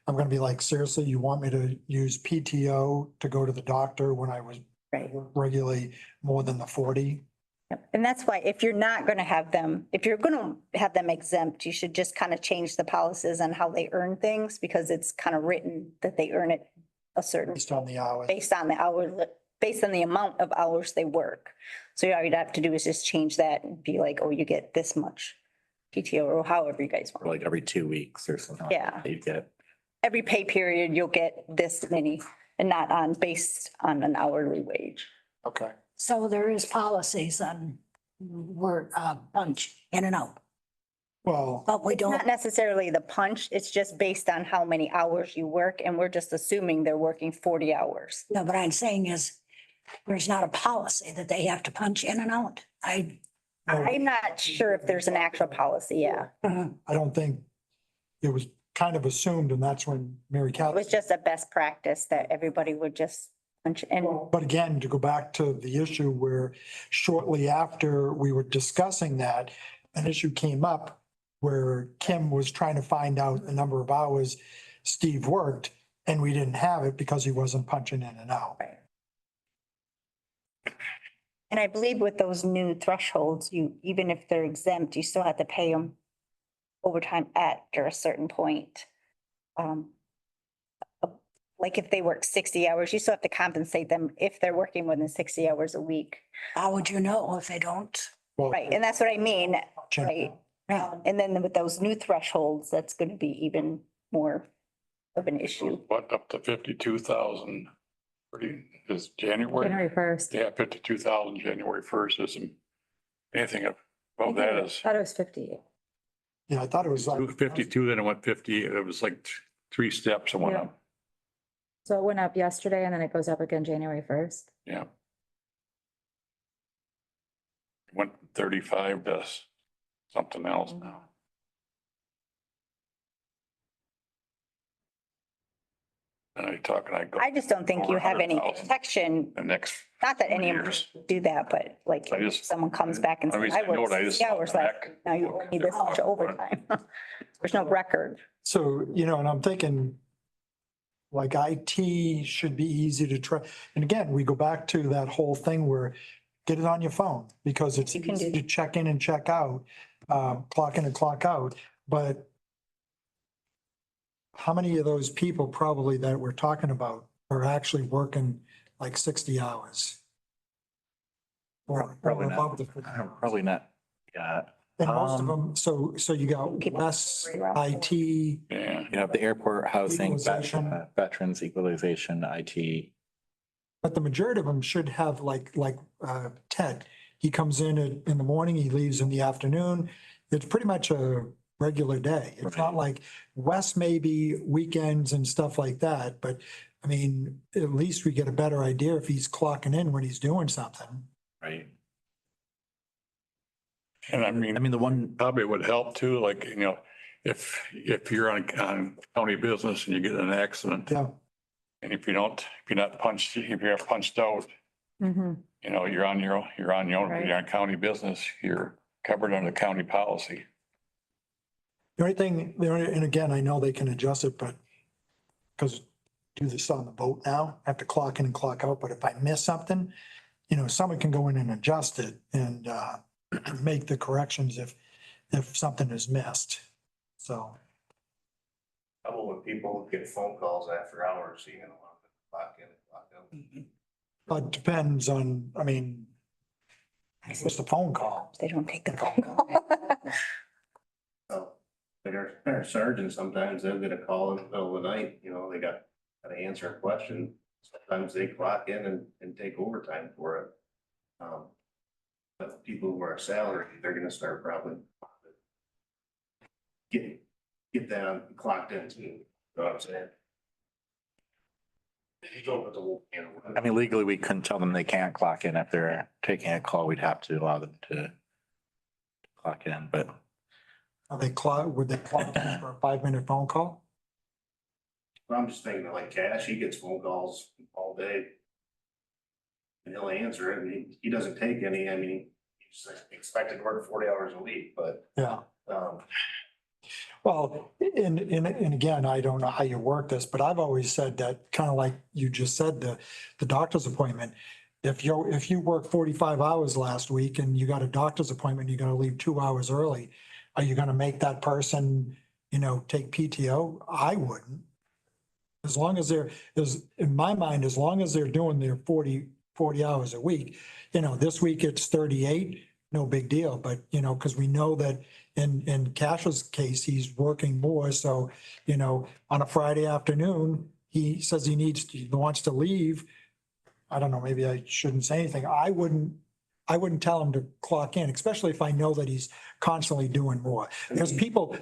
I'm gonna be like, seriously, you want me to use PTO to go to the doctor when I was Right. regularly more than the 40? Yep. And that's why if you're not going to have them, if you're going to have them exempt, you should just kind of change the policies on how they earn things because it's kind of written that they earn it a certain, Based on the hours. based on the hour, based on the amount of hours they work. So all you'd have to do is just change that and be like, oh, you get this much PTO or however you guys Or want. like every 2 weeks or something. like Yeah. that You get, Every pay period, you'll get this many and not on based on an hourly wage. Okay. So there is policies on word, punch in and out, Well, but we It's don't, not necessarily the punch, it's just based on how many hours you work and we're just assuming they're working 40 hours. no, what I'm saying is there's not a policy that they have to punch in and out. I'm not sure if there's an actual policy, yeah. I don't think it was kind of assumed, and that's when Mary It Catherine. was just a best practice that everybody would just punch and But again, to go back to the issue where shortly after we were discussing that, an issue came up where Kim was trying to find out the number of hours Steve worked, and we didn't have it because he wasn't punching in and out. And I believe with those new thresholds, you, even if they're exempt, you still have to pay them overtime after a certain point. Like if they work 60 hours, you still have to compensate them if they're working more than 60 hours a week. How would you know if they don't? Well, Right, and that's what I mean, right? Yeah. And then with those new thresholds, that's gonna be even more of an issue. What, up to 52,000? Pretty, is January? January 1st. Yeah, 52,000, January 1st isn't anything above that is Thought it was 50. Yeah, I thought it was like. 52, then it went 50. It was like 3 steps it went Yeah. up. So it went up yesterday and then it goes up again January 1st. Yeah. Went from 35 to something else now. And I talking, I go I just don't think you have any 100,000. protection, the next, not that any of years. us do that, but like I if just- someone comes back and I says, mean, I I know worked it, I just 60 hours thought last, back. week. Now you need this much overtime. There's no record. So, and I'm thinking like IT should be easy to try. And again, we go back to that whole thing where get it on your phone because it's You can do easy to check in and check out, clock in and clock out. But how many of those people probably that we're talking about are actually working like 60 hours? Or Probably above not. the. probably not. Yeah. And most of Um, them, so you got People- less IT. Yeah. You have the airport housing, Equalization. veterans equalization, IT. But the majority of them should have like Ted. He comes in the morning, he leaves in the afternoon. It's pretty much a regular day. It's not Right. like Wes maybe weekends and stuff like that, but I mean, at least we get a better idea if he's clocking in when he's doing something. Right. And I mean. I mean, the one, Probably would help too, like, if you're on county business and you get in an accident, Yeah, and if you're not punched, if you're punched out, Mm-hmm. you're on your own, if Right. you're on county business, you're covered under county policy. the only thing, and again, I know they can adjust it, but because do this on the boat now, I have to clock in and clock out, but if I miss something, someone can go in and adjust it and make the corrections if something is missed. So, Trouble when people get phone calls after hours, you know, clock in, clock out. but it depends on, I mean, it's just a phone call. They don't take the phone call. So, like our sergeants, sometimes they'll get a call in the middle of the night, they gotta answer a question. Sometimes they clock in and take overtime for it. But people who are salary, they're gonna start probably get that clocked in too, you know what I'm saying? You don't put the whole, I mean, legally, we couldn't tell them they can't clock in if they're taking a call. We'd have to allow them to clock in, but Would they clock in for a 5-minute phone call? I'm just thinking of like Cash, he gets phone calls all day. And he'll answer it, and he doesn't take any, I mean, he's expected to work 40 hours a week, but, Yeah. Well, and again, I don't know how you work this, but I've always said that, kind of like you just said, the doctor's appointment. If you work 45 hours last week and you got a doctor's appointment, you're gonna leave 2 hours early. Are you gonna make that person, take PTO? I wouldn't. As long as in my mind, as long as they're doing their 40 hours a week, this week it's 38, no big deal, but, because we know that in Cash's case, he's working more, so, on a Friday afternoon, he says he wants to leave. I don't know, maybe I shouldn't say anything. I wouldn't tell him to clock in, especially if I know that he's constantly doing more. There's people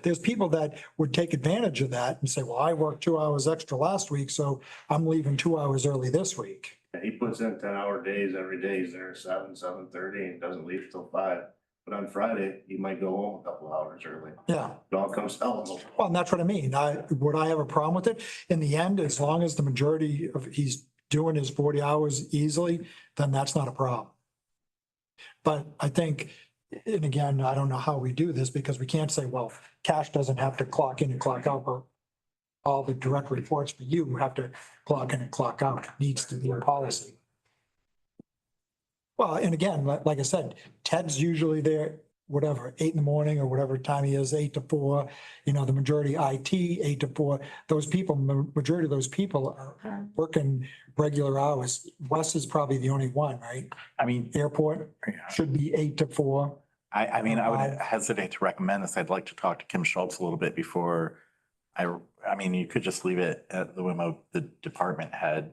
that would take advantage of that and say, well, I worked 2 hours extra last week, so I'm leaving 2 hours early this week. He puts in 10-hour days every day. He's there 7:30 and doesn't leave till 5. But on Friday, he might go home a couple hours early. Yeah. It all comes down. Well, and that's what I mean. Would I have a problem with it? In the end, as long as the majority of, he's doing his 40 hours easily, then that's not a problem. But I think, and again, I don't know how we do this because we can't say, well, Cash doesn't have to clock in and clock out, but all the direct reports for you have to clock in and clock out. It needs to be a policy. Well, and again, like I said, Ted's usually there, 8 in the morning or whatever time he is, 8 to 4, the majority IT, 8 to 4. Those people, majority of those people are working regular hours. Wes is probably the only one, right? I mean, Airport should be 8 to 4. I mean, I would hesitate to recommend this. I'd like to talk to Kim Schultz a little bit before I mean, you could just leave it at the whim of the department head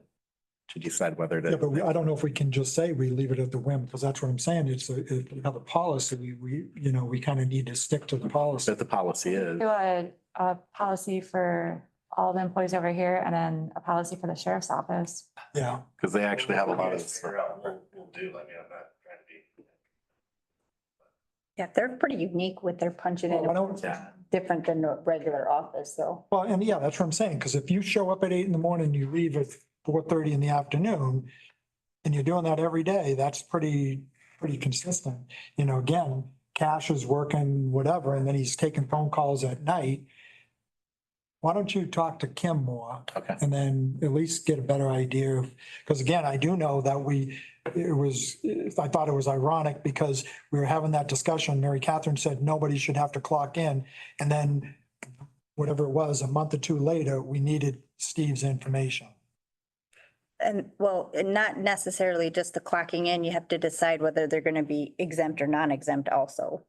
to decide whether to. Yeah, but I don't know if we can just say we leave it at the whim, because that's what I'm saying. If we have a policy, we kind of need to stick to the policy. That the policy is. Do a policy for all the employees over here and then a policy for the sheriff's office. Yeah. Because they actually have a lot of. Figure out what we'll do. I mean, I'm not trying to be. Yeah, they're pretty unique with their punching Well, why in, don't- Yeah. different than a regular office, though. Well, and yeah, that's what I'm saying, because if you show up at 8 in the morning, you leave at 4:30 in the afternoon, and you're doing that every day, that's pretty consistent. Again, Cash is working whatever, and then he's taking phone calls at night. Why don't you talk to Kim more? Okay. And then at least get a better idea of, because again, I do know that I thought it was ironic because we were having that discussion. Mary Catherine said nobody should have to clock in. And then whatever it was, a month or two later, we needed Steve's information. And well, and not necessarily just the clocking in, you have to decide whether they're gonna be exempt or non-exempt also.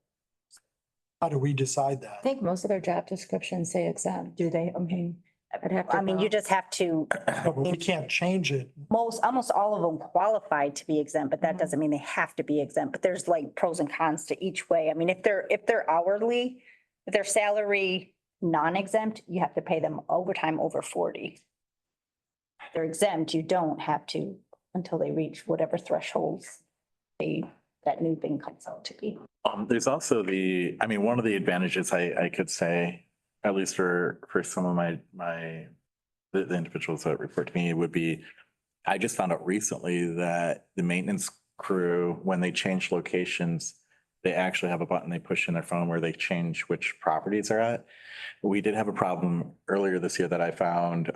How do we decide I that? think most of their job descriptions say exempt, do they? I mean, I'd have to. I mean, you just have to, No, but we can't change it. almost all of them qualify to be exempt, but that Mhm. doesn't mean they have to be exempt. But there's like pros and cons to each way. I mean, if they're hourly, if they're salary non-exempt, you have to pay them overtime over 40. If they're exempt, you don't have to until they reach whatever thresholds that new thing comes out to be. There's also one of the advantages I could say, at least for some of the individuals that report to me would be, I just found out recently that the maintenance crew, when they change locations, they actually have a button they push in their phone where they change which properties they're at. We did have a problem earlier this year that I found,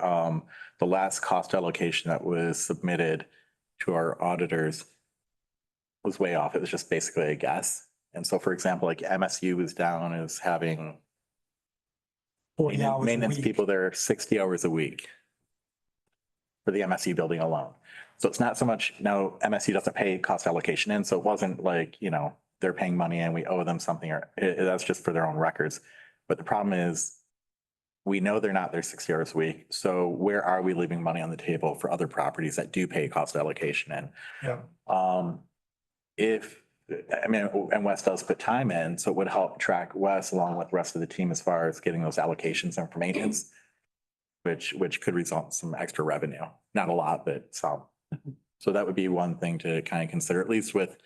the last cost allocation that was submitted to our auditors was way off. It was just basically a guess. And so, for example, like MSU was down as having 40 hours a maintenance week. people there 60 hours a week for the MSU building alone. So it's not so much, now MSU doesn't pay cost allocation in, so it wasn't like, they're paying money and we owe them something, or that's just for their own records. But the problem is, we know they're not there 60 hours a week. So where are we leaving money on the table for other properties that do pay cost allocation in? Yeah. And Wes does put time in, so it would help track Wes along with the rest of the team as far as getting those allocations and for maintenance, which could result in some extra revenue. Not a lot, but some. So that would be one thing to kind of consider, at least with,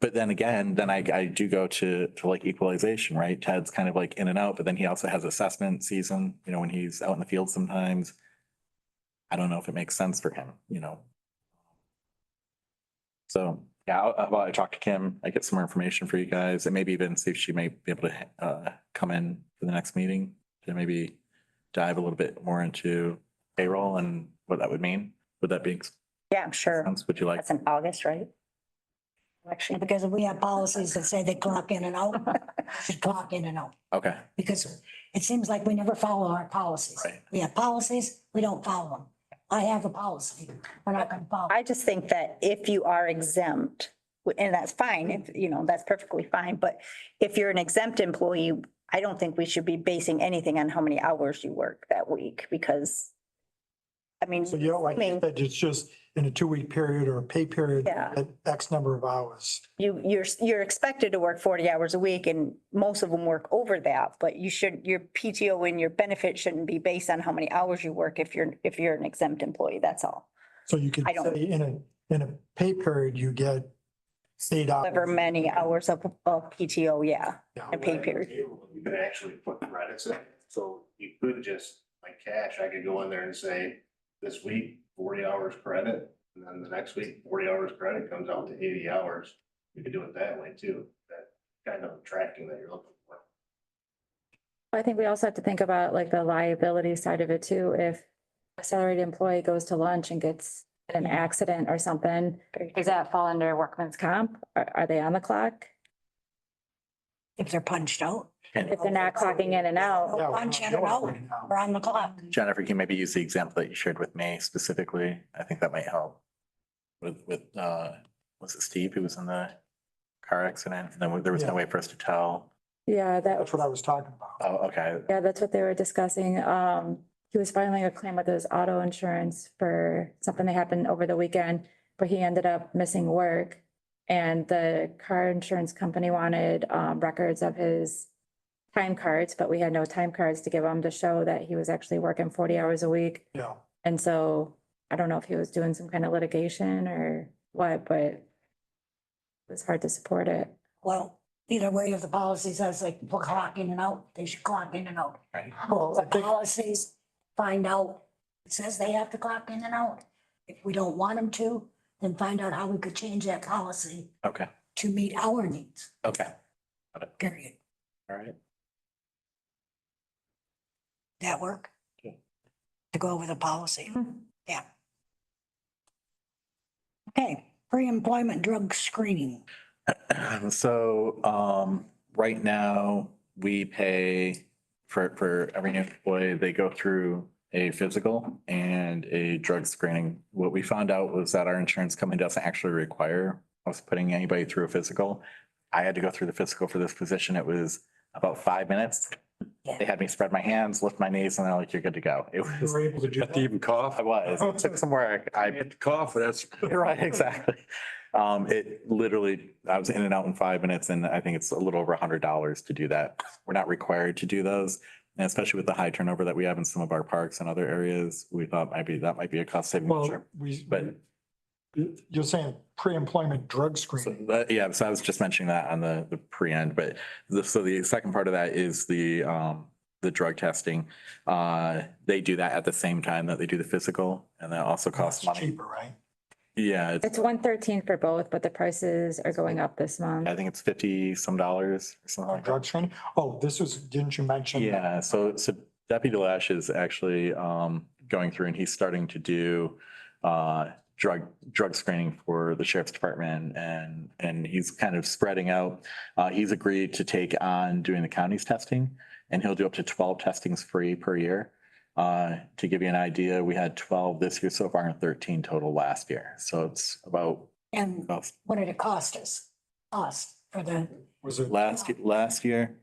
but then again, I do go to like equalization, right? Ted's kind of like in and out, but then he also has assessment season, when he's out in the field sometimes. I don't know if it makes sense for him, So, yeah, I talk to Kim, I get some more information for you guys, and maybe even see if she may be able to come in for the next meeting. to maybe dive a little bit more into payroll and what that would mean? Would that be, Yeah, I'm sure. would you like? That's in August, right? Actually, Because we have policies that say they clock in and out, should clock in and out. Okay, Because it seems like we never follow our policies. Right. We have policies, we don't follow them. I have a policy, we're not gonna follow. I just think that if you are exempt, and that's fine, if, you know, that's perfectly fine, but if you're an exempt employee, I don't think we should be basing anything on how many hours you work that week, because I mean, So you don't like, that it's just in a 2-week period or a pay period, Yeah. at X number of hours. you're expected to work 40 hours a week and most of them work over that, but your PTO and your benefit shouldn't be based on how many hours you work if you're an exempt employee, that's all. So you could I don't- say in a pay period, you get 8 hours. However many hours of PTO, yeah, Yeah. a pay period. You could actually put credits in, so you could just, like cash, I could go in there and say, this week, 40 hours credit, and then the next week, 40 hours credit comes out to 80 hours. You could do it that way too, that kind of tracking that you're looking for. I think we also have to think about like the liability side of it too. If a salaried employee goes to lunch and gets in an accident or something, does that fall under workman's comp? Are they on the clock? If they're punched out, If they're not clocking in and out? Yeah, we're punch not in and doing it out, right now. we're on the clock. Jennifer, can you maybe use the example that you shared with me specifically? I think that might help. Was it Steve who was in the car accident? And then there was no Yeah. way for us to tell. Yeah, That's what I was talking about. Oh, okay. yeah, that's what they were discussing. He was filing a claim with his auto insurance for something that happened over the weekend, but he ended up missing work. And the car insurance company wanted records of his time cards, but we had no time cards to give him to show that he was actually working 40 hours a week. Yeah. And so I don't know if he was doing some kind of litigation or what, but it was hard to support it. Well, either way, if the policy says like we'll clock in and out, they should clock in and out. Right. Well, I The think, policies find out, it says they have to clock in and out. If we don't want them to, then find out how we could change that policy Okay, to meet our needs, okay, period. all right. That work? Yeah. To go over the policy, Mhm. yeah. Okay, pre-employment drug screening. So, right now, we pay for every new employee, they go through a physical and a drug screening. What we found out was that our insurance company doesn't actually require us putting anybody through a physical. I had to go through the physical for this position. It was about 5 minutes. They had me spread my hands, lift my knees, and they're like, you're good to go. It you was, were able to do Got to that. even cough. I was, it took some work. I had to cough, that's. Right, exactly. It literally, I was in and out in 5 minutes and I think it's a little over $100 to do that. We're not required to do those. And especially with the high turnover that we have in some of our parks and other areas, we thought that might be a cost saving measure. Well, But- you're saying pre-employment drug So screening. that, yeah, so I was just mentioning that on the pre-end, but so the second part of that is the drug testing. They do that at the same time that they do the physical and that also costs It's money. cheaper, right? Yeah, It's 113 for both, but the prices are going up this month. I think it's $50 some or something like that. Drug screening. Oh, this was, didn't you mention? Yeah, so Deputy Lash is actually going through and he's starting to do drug screening for the sheriff's department and he's kind of spreading out. He's agreed to take on doing the county's testing and he'll do up to 12 testings free per year. To give you an idea, we had 12 this year so far and 13 total last year. So it's about And what did it cost us? Cost for the, Was it? last year.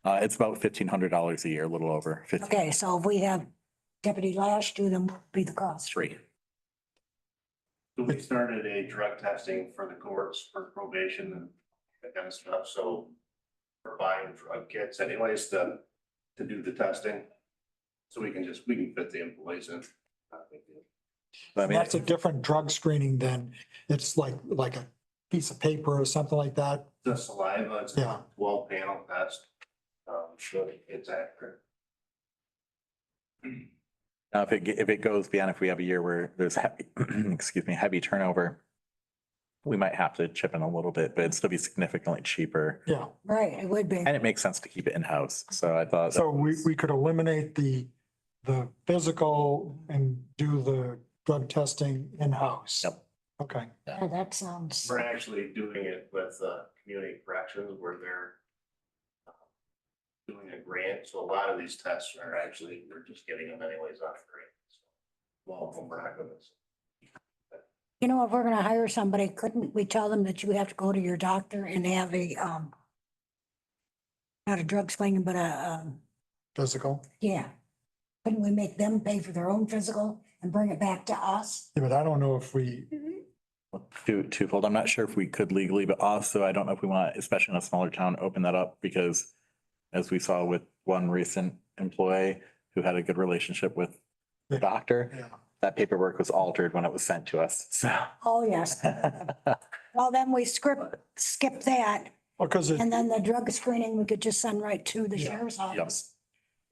It's about $1,500 a year, a little over 15. okay, so if we have Deputy Lash do them, what would be the cost. Three. So we started a drug testing for the courts for probation and that kind of stuff, so we're buying drug kits anyways to do the testing. So we can fit the employees in. Not a big deal. I mean, That's a different drug screening than, it's like a piece of paper or something like that. The saliva, it's Yeah. a 12 panel test. So it's accurate. now, if it goes beyond, if we have a year where there's heavy, excuse me, heavy turnover, we might have to chip in a little bit, but it'd still be significantly cheaper. Yeah, Right, it would be. And it makes sense to keep it in-house. So I thought. that so was- we could eliminate the physical and do the drug testing in-house. Yep. Okay, Yeah, that sounds, We're actually doing it with community corrections where they're doing a grant, so a lot of these tests are actually, we're just getting them anyways on a grant. So, well, of them we're not gonna. you know, if we're gonna hire somebody, couldn't we tell them that you have to go to your doctor and have a, not a drug screening, but physical. yeah. Couldn't we make them pay for their own physical and bring it back to us? Yeah, but I don't know if we, Twofold. I'm not sure if we could legally, but also I don't know if we want, especially in a smaller town, open that up because as we saw with one recent employee who had a good relationship with the doctor, yeah. that paperwork was altered when it was sent to us. So. Oh, yes. Well, then we skip that. Well, because it, And then the drug screening, we could just send right to the Yeah. sheriff's office.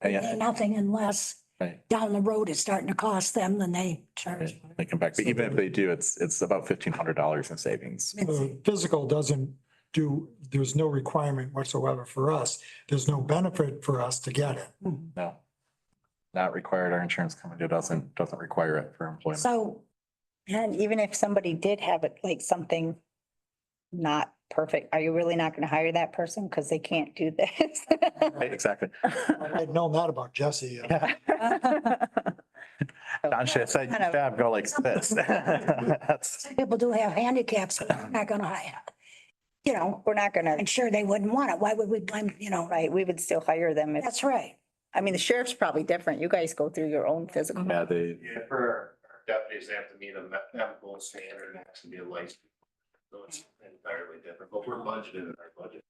Yeah, Pay nothing unless right. down the road it's starting to cost them, then they charge. They come back, but even if they do, it's about $1,500 in savings. the physical doesn't do, there's no requirement whatsoever for us. There's no benefit for us to get it. No. Not required. Our insurance company doesn't require it for employment. So, And even if somebody did have it, like something not perfect, are you really not gonna hire that person? Cause they can't do this. Right, exactly. I'd known that about Jesse. Don should have said, Kind of- "Fab, go like this." That's, some people do have handicaps, but they're not gonna hire. You know, We're not gonna, I'm sure they wouldn't want it. Why would we blame, you know, right, we would still hire them if, that's right. I mean, the sheriff's probably different. You guys go through your own physical. yeah, they, Yeah, for our deputies, they have to meet a medical standard and has to be a license. So it's entirely different, but we're budgeted in our budget.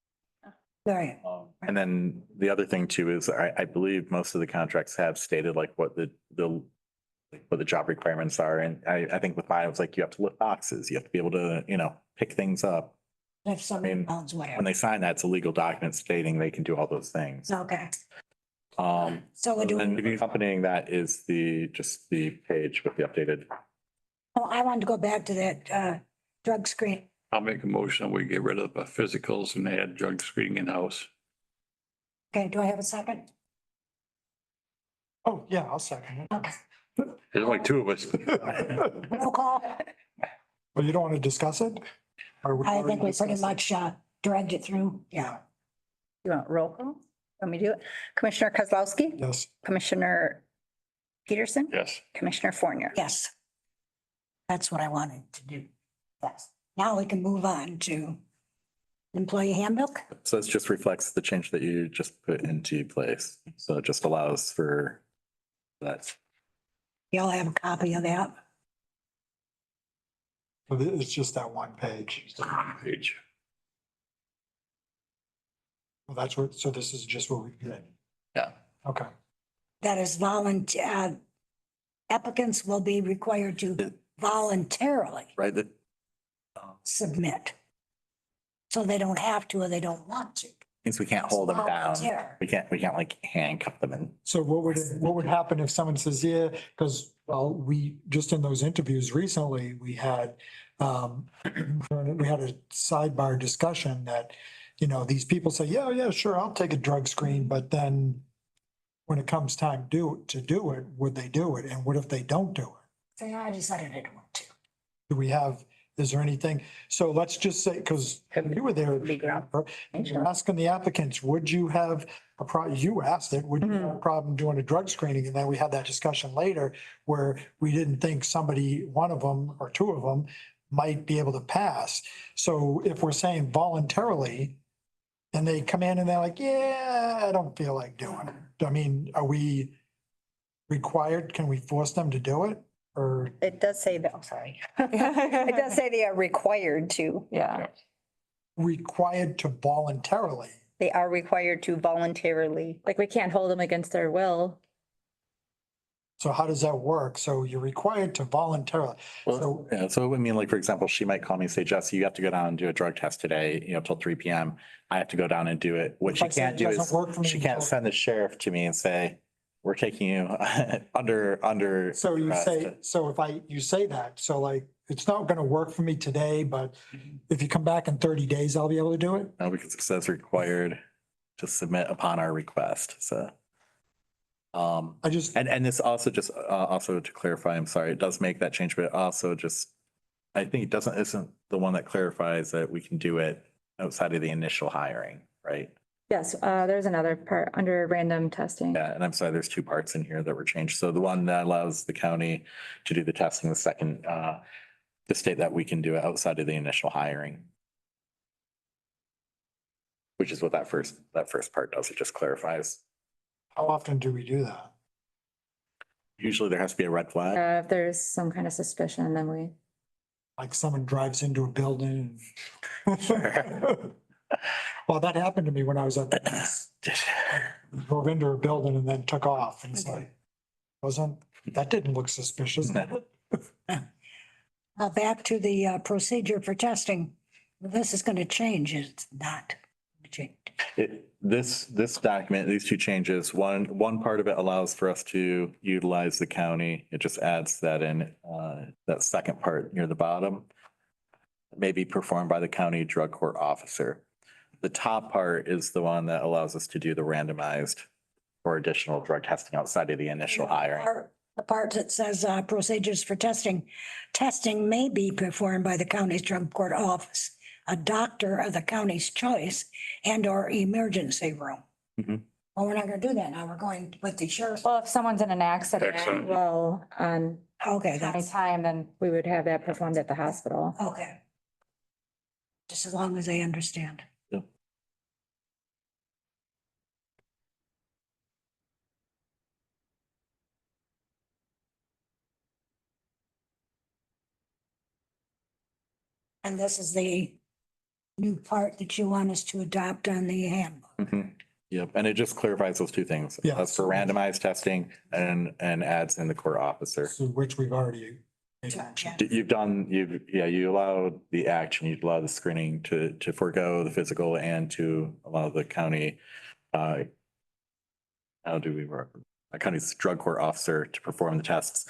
Right. and then the other thing too is I believe most of the contracts have stated like what what the job requirements are. And I think with mine, it was like, you have to lift boxes, you have to be able to, pick things up. If somebody mean, pounds, whatever. When they sign that, it's a legal document stating they can do all those things. Okay, Um, so we do, and accompanying that is just the page with the updated. oh, I wanted to go back to that, drug screen. I'll make a motion, we get rid of the physicals and add drug screening in-house. Okay, do I have a second? Oh, yeah, I'll second it. Okay, There's only two of us. roll call. Well, you don't want to discuss it? Or I already think we pretty discussed it? much, dragged it through. Yeah. You want roll call? Let me do it. Commissioner Kozlowski, Yes. Commissioner Peterson, Yes. Commissioner Fournier. Yes. That's what I wanted to do. Yes. Now we can move on to employee handbook. So this just reflects the change that you just put into place. So it just allows for that. Y'all have a copy of that. So it's just that one page. Page. Well, that's what, so this is just what we did. Yeah. Okay. That is volunteer, applicants will be required to voluntarily Right, that. submit. So they don't have to or they don't want to. Means we can't hold them down. Volunteer. We can't like handcuff them in. So what would happen if someone says, yeah, because, well, we, just in those interviews recently, we had a sidebar discussion that, these people say, yeah, sure, I'll take a drug screen, but then when it comes time to do it, would they do it? And what if they don't do it? Say, I decided I didn't want to. Do we have, is there anything? So let's just say, because you were there, you're asking the applicants, would you have you asked it, would you have a problem doing a drug screening? And then we had that discussion later where we didn't think one of them or two of them might be able to pass. So if we're saying voluntarily, and they come in and they're like, yeah, I don't feel like doing it. I mean, are we required? Can we force them to do it? Or It does say that, I'm sorry. It does say they are required to. Yeah. required to voluntarily? They are required to voluntarily. Like we can't hold them against their will. So how does that work? So you're required to voluntarily. Well, So- yeah, so I mean, like, for example, she might call me and say, Jesse, you have to go down and do a drug test today, till 3 PM. I have to go down and do it. What If she I say can't it do is, doesn't work for me she can't until- send the sheriff to me and say, we're taking you under. So you arrest." say, so if you say that, so like, it's not gonna work for me today, but if you come back in 30 days, I'll be able to do it. No, because it says required to submit upon our request, so. I just, And this also just, also to clarify, I'm sorry, it does make that change, but it also just, I think it isn't the one that clarifies that we can do it outside of the initial hiring, right? Yes, there's another part under random testing. Yeah, and I'm sorry, there's two parts in here that were changed. So the one that allows the county to do the testing, the second, to state that we can do it outside of the initial hiring. Which is what that first part does. It just clarifies. how often do we do that? Usually there has to be a red flag. If there's some kind of suspicion, then we, Like someone drives into a building? Sure. Well, that happened to me when I was at the drove into a building and then took off, and it's like, that didn't look suspicious. Back to the procedure for testing. This is gonna change, it's not change. This document, these two changes, one part of it allows for us to utilize the county. It just adds that in, that second part near the bottom. May be performed by the county drug court officer. The top part is the one that allows us to do the randomized or additional drug testing outside of the initial hiring. The part that says procedures for testing. Testing may be performed by the county's drug court office, a doctor of the county's choice, and or emergency room. Mhm. Well, we're not gonna do that now. We're going with the sheriff. well, if someone's in an accident, Accident. well, on Okay, county that's, time, then we would have that performed at the hospital. okay. Just as long as they understand. Yep. And this is the new part that you want us to adopt on the handbook. Mhm. Yep, and it just clarifies those two things. Yeah. That's for randomized testing and adds in the court officer. So which we've already. You allowed the action, you allow the screening to forego the physical and to allow the county, how do we work? A county's drug court officer to perform the tests.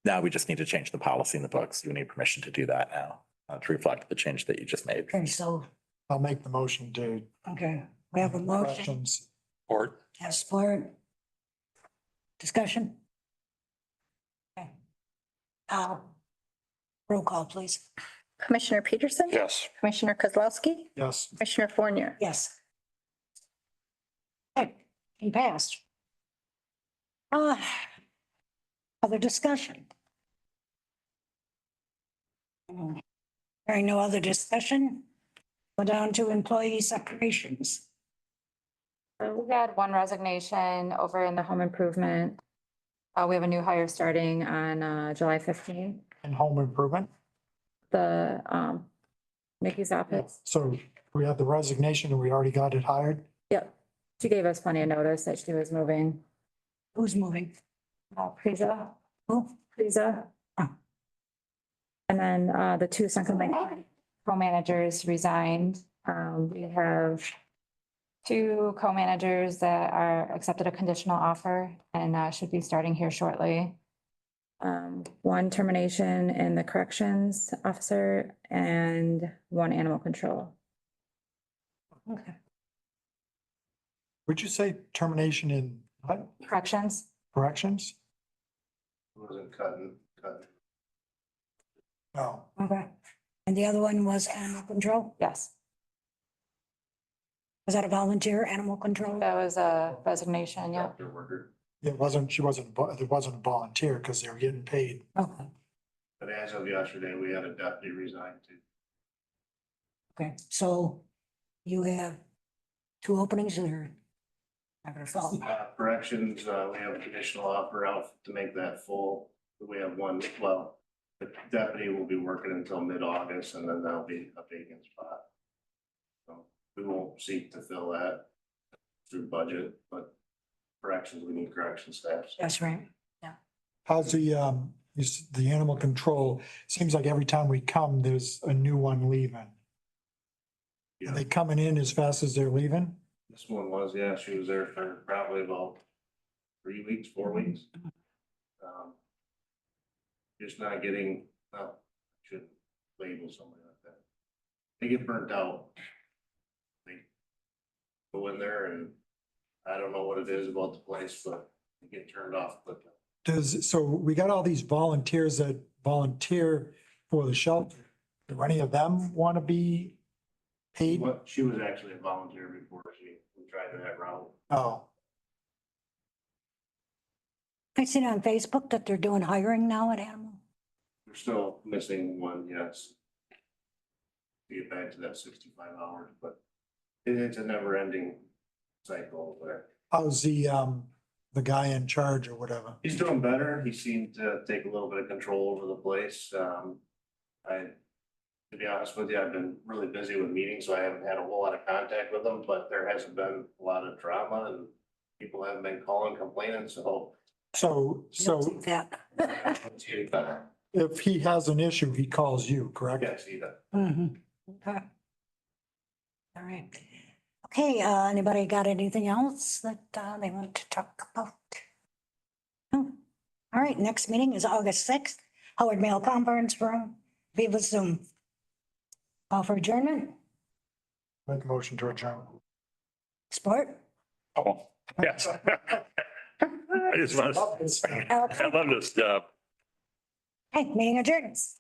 Now we just need to change the policy in the books. You need permission to do that now, to reflect the change that you just made. Okay, so, I'll make the motion to. okay, we have a motion, Corrections. Or have support. Discussion? Okay. Roll call, please. Commissioner Peterson? yes, Commissioner Kozlowski? Yes, Commissioner Fournier? Yes. Okay, he passed. Other discussion? Hearing no other discussion, go down to employee separations. We had one resignation over in the home improvement. We have a new hire starting on July 15th, and home improvement. the Nikki's office. So we have the resignation and we already got it hired. Yep. She gave us plenty of notice that she was moving. Who's moving? Priza, Who? Priza. Oh. And then the two Sunken Lake co-managers resigned. We have two co-managers that are accepted a conditional offer and should be starting here shortly. One termination in the corrections officer and one animal control. Okay. Would you say termination in what? Corrections? Corrections? Wasn't cutting. No. Okay. And the other one was animal control? Yes, Was that a volunteer, animal control? that was a resignation, yeah. Doctor worker. It wasn't, it wasn't a volunteer because they were getting paid. Okay, But as of yesterday, we had a deputy resign too. okay. So you have two openings or? I gotta follow. Corrections, we have a conditional offer out to make that full. We have one, well, the deputy will be working until mid-August and then that'll be a vacant spot. So we won't seek to fill that through budget, but corrections, we need correction staff. That's right. How's the animal control? Seems like every time we come, there's a new one leaving. Are they coming in as fast as they're leaving? This one was, yeah, she was there for probably about 3 weeks, 4 weeks. Just not getting, well, shouldn't label somebody like that. They get burnt out. They go in there and I don't know what it is about the place, but they get turned off quickly. So we got all these volunteers that volunteer for the shelter. Do any of them want to be paid? What, she was actually a volunteer before we tried that route. Oh, I seen on Facebook that they're doing hiring now at Animal. We're still missing one, yes. To get back to that 65 hours, but it's a never ending cycle there. how's the guy in charge or whatever? He's doing better. He seemed to take a little bit of control over the place. To be honest with you, I've been really busy with meetings, so I haven't had a whole lot of contact with him, but there hasn't been a lot of drama and people haven't been calling, complaining, so. So That. if he has an issue, he calls you, correct? Yes, he does. Mhm. Okay. All right. Okay, anybody got anything else that they want to talk about? No. All right, next meeting is August 6th, Howard Mail Conference Room, Viva Zoom. Call for adjournment, Make a motion to adjourn. support. Oh, yes. I just want to, I love this job. Okay, meeting adjourns.